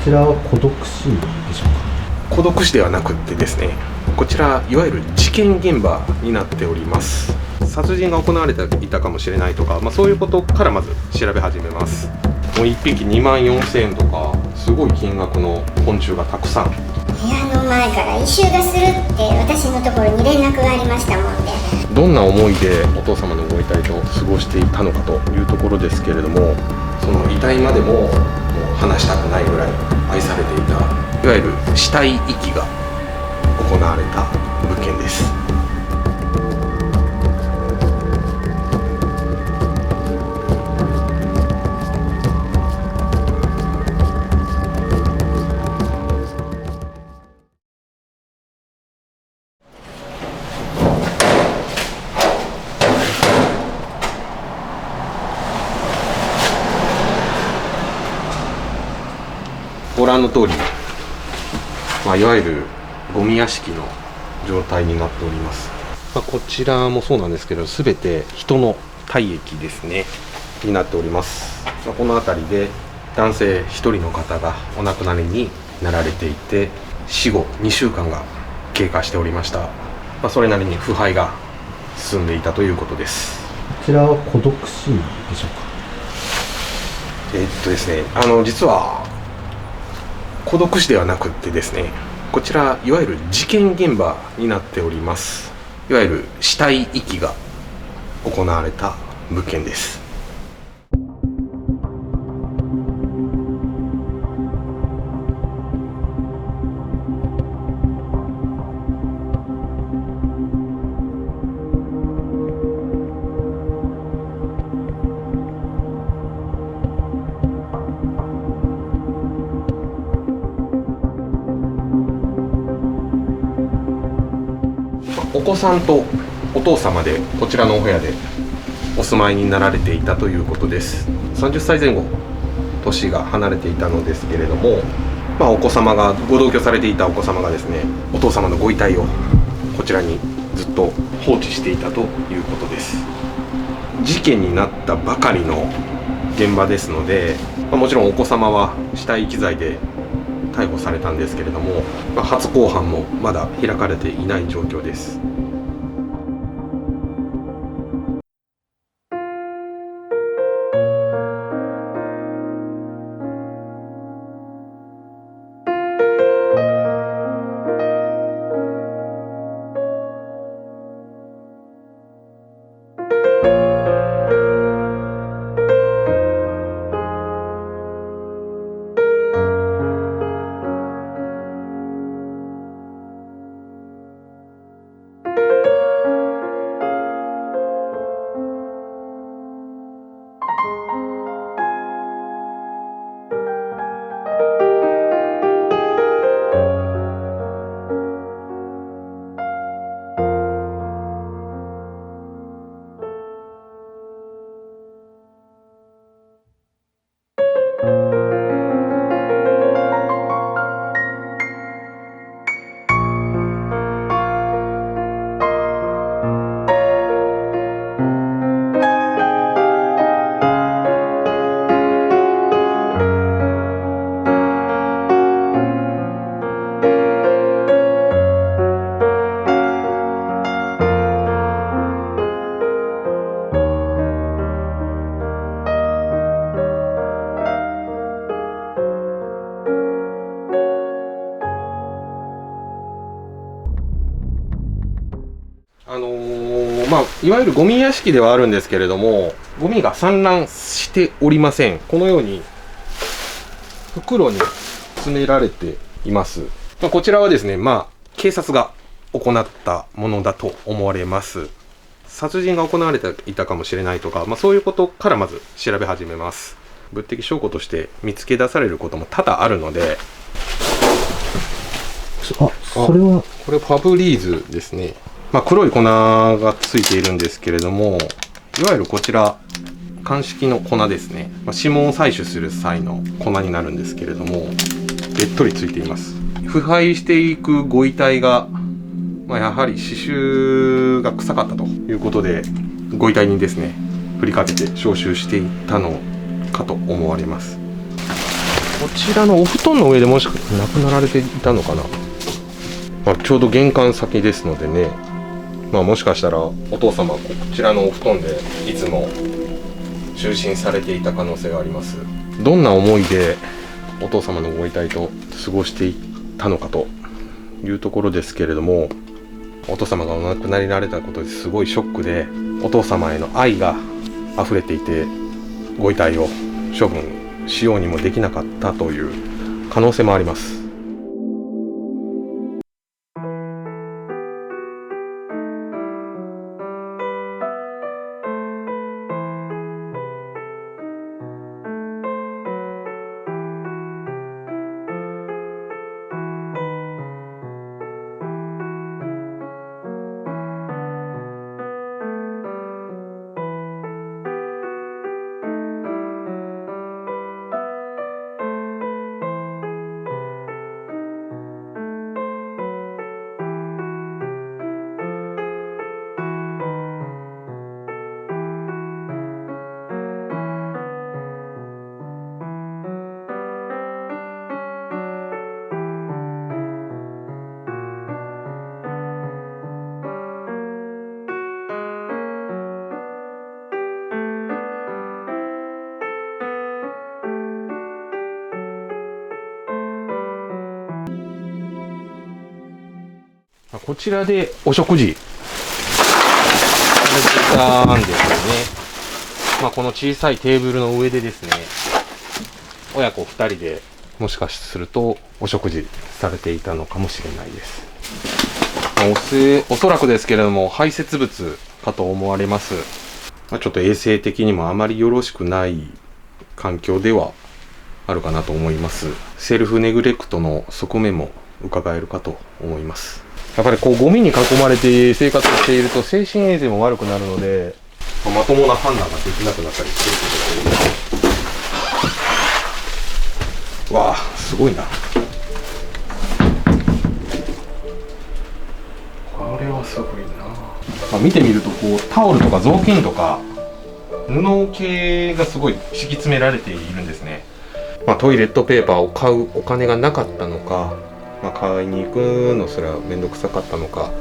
ちらは孤独死でしょうか？孤独死ではなくってですね、こちらいわゆる事件現場になっております。殺人が行われていたかもしれないとか、そういうことからまず調べ始めます。もう1匹24,000円とかすごい金額の昆虫がたくさん。部屋の前から異臭がするって私のところに連絡がありましたもんで、どんな思いでお父様のご遺体と過ごしていたのかというところですけれども、その遺体までも話したくないぐらい愛されていた、いわゆる死体遺棄が行われた物件です。ご覧の通り、いわゆるゴミ屋敷の状態になっております。こちらもそうなんですけど、全て人の体液ですねになっております。この辺りで男性1人の方がお亡くなりになられていて、死後2週間が経過しておりました。それなりに腐敗が進んでいたということです。こちらは孤独死でしょうか？ですね、実は孤独死ではなくってですね、こちらいわゆる事件現場になっております。いわゆる死体遺棄が行われた物件です。お子さんとお父様でこちらのお部屋でお住まいになられていたということです。30歳前後年が離れていたのですけれども、お子様がご同居されていたお子様がですね、お父様のご遺体をこちらにずっと放置していたということです。事件になったばかりの現場ですので、もちろんお子様は死体遺棄罪で逮捕されたんですけれども、初公判もまだ開かれていない状況です。いわゆるゴミ屋敷ではあるんですけれども、ゴミが散乱しておりません。このように袋に詰められています。こちらはですね、警察が行ったものだと思われます。殺人が行われていたかもしれないとか、そういうことからまず調べ始めます。物的証拠として見つけ出されることも多々あるので。それはこれファブリーズですね。黒い粉がついているんですけれども、いわゆるこちら鑑識の粉ですね。指紋を採取する際の粉になるんですけれども、べっとりついています。腐敗していくご遺体が、やはり刺繍が臭かったということで、ご遺体にですね振りかけて消臭していったのかと思われます。ちらのお布団の上でもし亡くなられていたのかな。ちょうど玄関先ですのでね、もしかしたらお父様はこちらのお布団でいつも就寝されていた可能性があります。どんな思いでお父様のご遺体と過ごしていったのかというところですけれども、お父様がお亡くなりになられたことですごいショックで、お父様への愛が溢れていて、ご遺体を処分しようにもできなかったという可能性もあります。こちらでお食事されてたんですよね。この小さいテーブルの上でですね、親子2人でもしかするとお食事されていたのかもしれないです。おそらくですけれども排泄物かと思われます。ちょっと衛生的にもあまりよろしくない環境ではあるかなと思います。セルフネグレクトの側面も伺えるかと思います。やっぱりゴミに囲まれて生活していると精神衛生も悪くなるので、まともな判断ができなくなったりしてるということで、わあすごいな。これはすごいな。見てみるとタオルとか雑巾とか布系がすごい敷き詰められているんですね。トイレットペーパーを買うお金がなかったのか、買いに行くのすらめんどくさかったのか。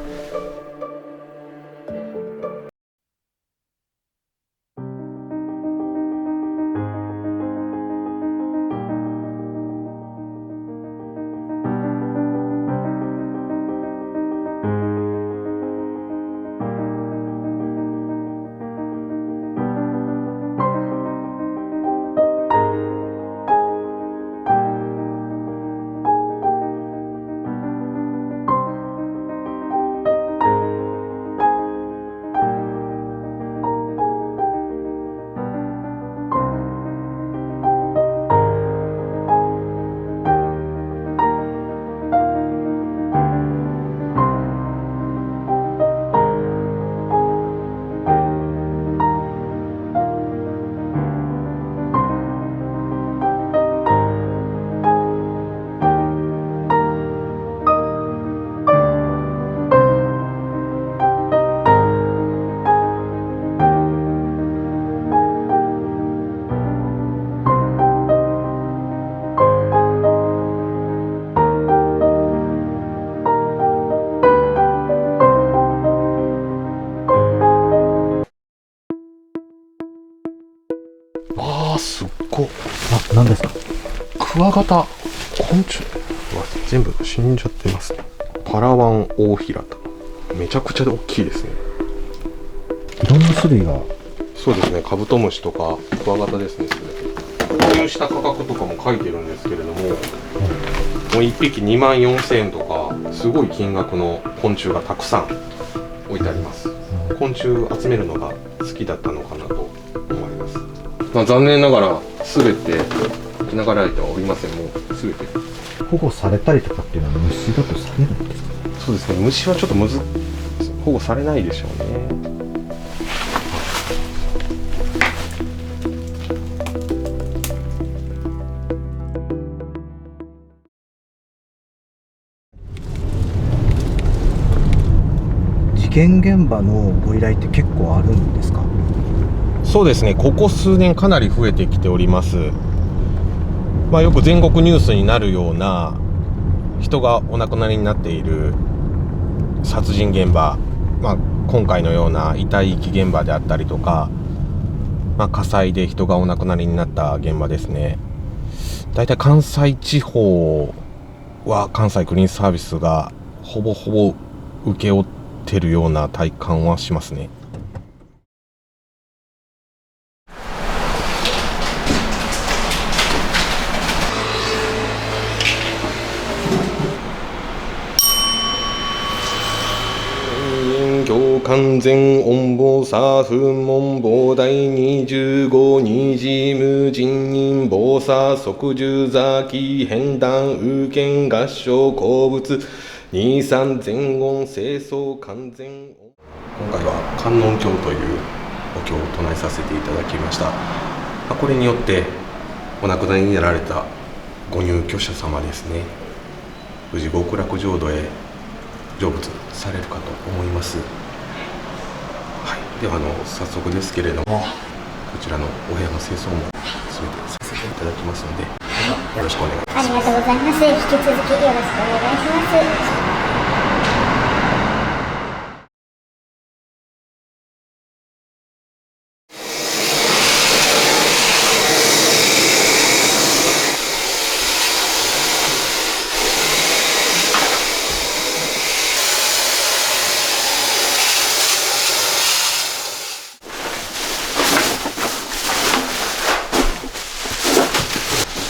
すっご。何ですか？クワガタ、昆虫全部死んじゃってますね。パラワンオオヒラタ、めちゃくちゃ大きいですね。いろんな種類が。そうですね、カブトムシとかクワガタですね。購入した価格とかも書いてるんですけれども、もう1匹24,000円とかすごい金額の昆虫がたくさん置いてあります。昆虫集めるのが好きだったのかなと思います。残念ながら全て生きながられてはおりません。もう全て保護されたりとかっていうのは虫だとされないんですか？そうですね、虫はちょっと保護されないでしょうね。事件現場のご依頼って結構あるんですか？そうですね、ここ数年かなり増えてきております。よく全国ニュースになるような人がお亡くなりになっている殺人現場、今回のような遺体遺棄現場であったりとか、火災で人がお亡くなりになった現場ですね。だいたい関西地方は関西クリーンサービスがほぼほぼ請け負ってるような体感はしますね。完全音棒サーフ門棒第25二次無人人棒差即十座気変断雨剣合唱鉱物23全音清掃完全音。今回は観音経というお経を唱えさせていただきました。これによってお亡くなりになられたご入居者様ですね、無事極楽浄土へ成仏されるかと思います。では早速ですけれども、こちらのお部屋の清掃も全てさせていただきますので、よろしくお願いします。ありがとうございます。引き続きよろしくお願いします。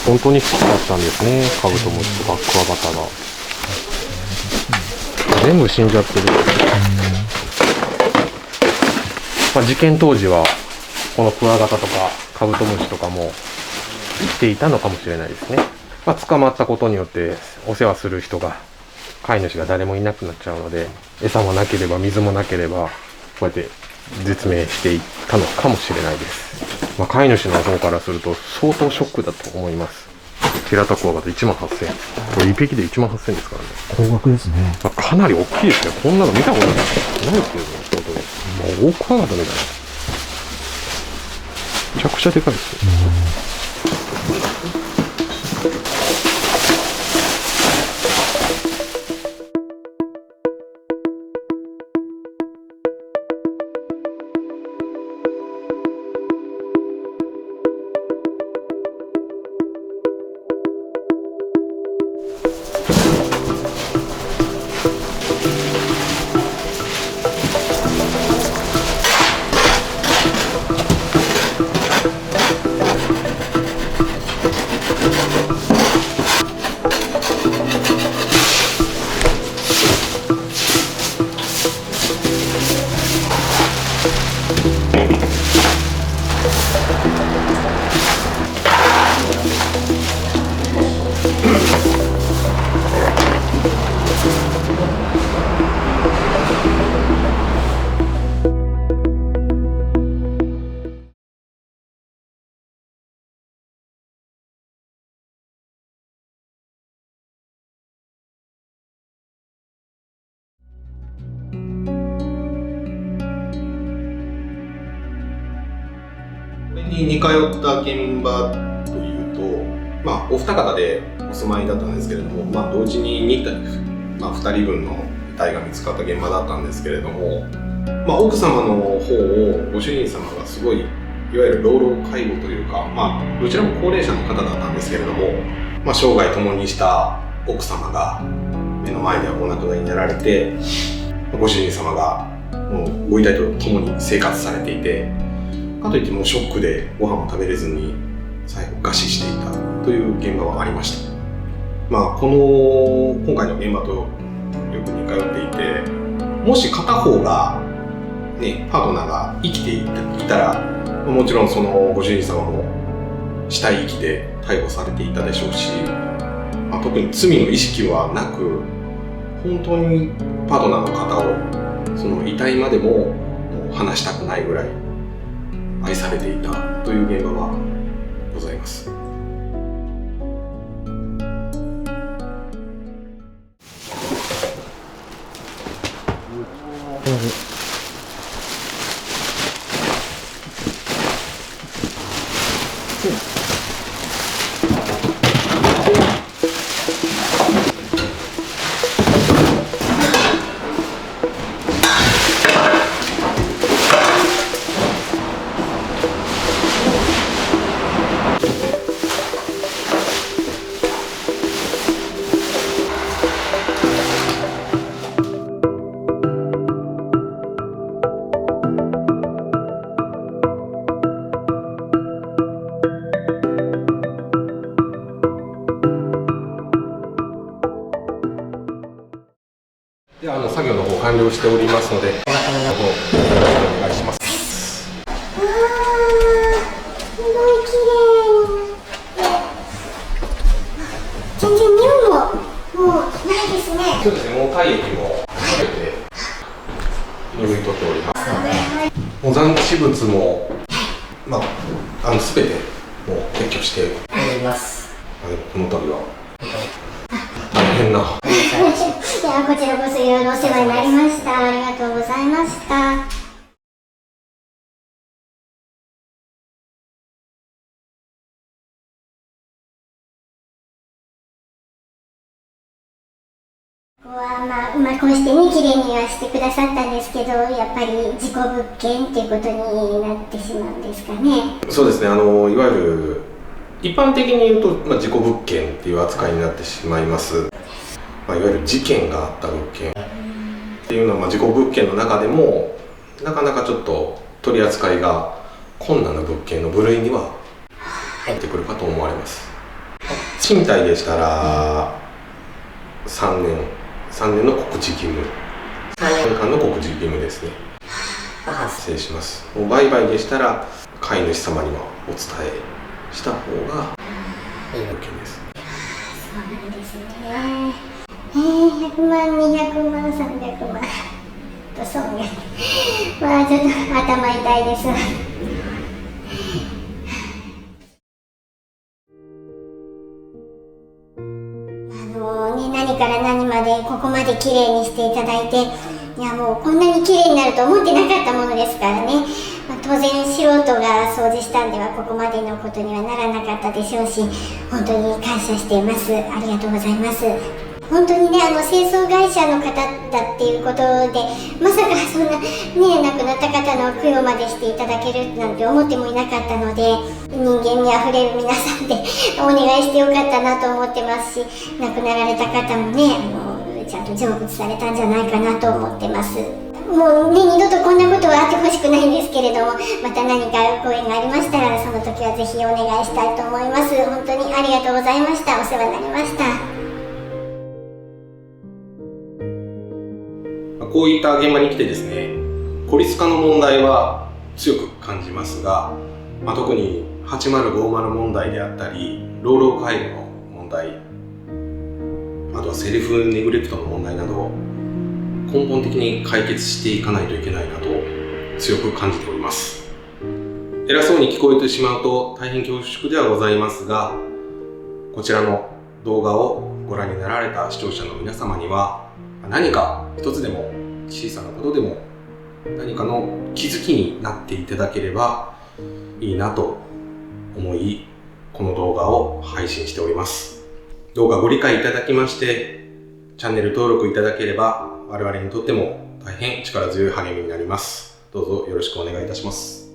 本当に好きだったんですね、カブトムシとかクワガタが。全部死んじゃってる。事件当時はこのクワガタとかカブトムシとかも生きていたのかもしれないですね。捕まったことによってお世話する人が、飼い主が誰もいなくなっちゃうので、餌もなければ水もなければこうやって絶命していったのかもしれないです。飼い主の方からすると相当ショックだと思います。テラタクワガタ1万8000円、これ1匹で1万8000円ですからね。高額ですね。かなり大きいですね。こんなの見たことないですけどね、本当に。大クワガタみたいな。めちゃくちゃでかいですよ。に似通った現場というと、お二方でお住まいだったんですけれども、同時に2人分の遺体が見つかった現場だったんですけれども、奥様の方をご主人様がすごい、いわゆる老老介護というか、どちらも高齢者の方だったんですけれども、生涯共にした奥様が目の前でお亡くなりになられて、ご主人様がもうご遺体と共に生活されていて、かといってもうショックでご飯も食べれずに最後餓死していたという現場はありました。今回の現場とよく似通っていて、もし片方がパートナーが生きていたら、もちろんそのご主人様も死体遺棄で逮捕されていたでしょうし、特に罪の意識はなく、本当にパートナーの方をその遺体までも離したくないぐらい愛されていたという現場はございます。作業の方完了しておりますので、よろしくお願いします。わー、すごい綺麗になって全然匂いももうないですね。そうですね、もう体液もすべて拭い取っておりますので、もう残地物もすべてもう撤去しております。この度は大変な。いや、こちらこそいろいろお世話になりました。ありがとうございました。ここはこうしてね、綺麗にはしてくださったんですけど、やっぱり事故物件っていうことになってしまうんですかね。そうですね、いわゆる一般的に言うと、事故物件っていう扱いになってしまいます。いわゆる事件があった物件っていうのは、事故物件の中でもなかなかちょっと取り扱いが困難な物件の部類には入ってくるかと思われます。賃貸でしたら3年の告知義務、3年間の告知義務ですね。失礼します。売買でしたら飼い主様にはお伝えした方がいい物件です。そうなんですね。100万、200万、300万と損害。ちょっと頭痛いです。何から何までここまで綺麗にしていただいて、いやもうこんなに綺麗になると思ってなかったものですからね。当然素人が掃除したんではここまでのことにはならなかったでしょうし、本当に感謝しています。ありがとうございます。本当にね、清掃会社の方だっていうことで、まさかそんなね、亡くなった方の供養までしていただけるなんて思ってもいなかったので、人間味あふれる皆さんでお願いしてよかったなと思ってますし、亡くなられた方もね、ちゃんと成仏されたんじゃないかなと思ってます。もうね、二度とこんなことはあってほしくないんですけれども、また何かご縁がありましたら、その時はぜひお願いしたいと思います。本当にありがとうございました。お世話になりました。こういった現場に来てですね、孤立化の問題は強く感じますが、特に8050問題であったり、老老介護の問題、あとはセルフネグレクトの問題など、根本的に解決していかないといけないなと強く感じております。偉そうに聞こえてしまうと大変恐縮ではございますが、こちらの動画をご覧になられた視聴者の皆様には、何か一つでも小さなことでも何かの気づきになっていただければいいなと思い、この動画を配信しております。どうかご理解いただきまして、チャンネル登録いただければ我々にとっても大変力強い励みになります。どうぞよろしくお願いいたします。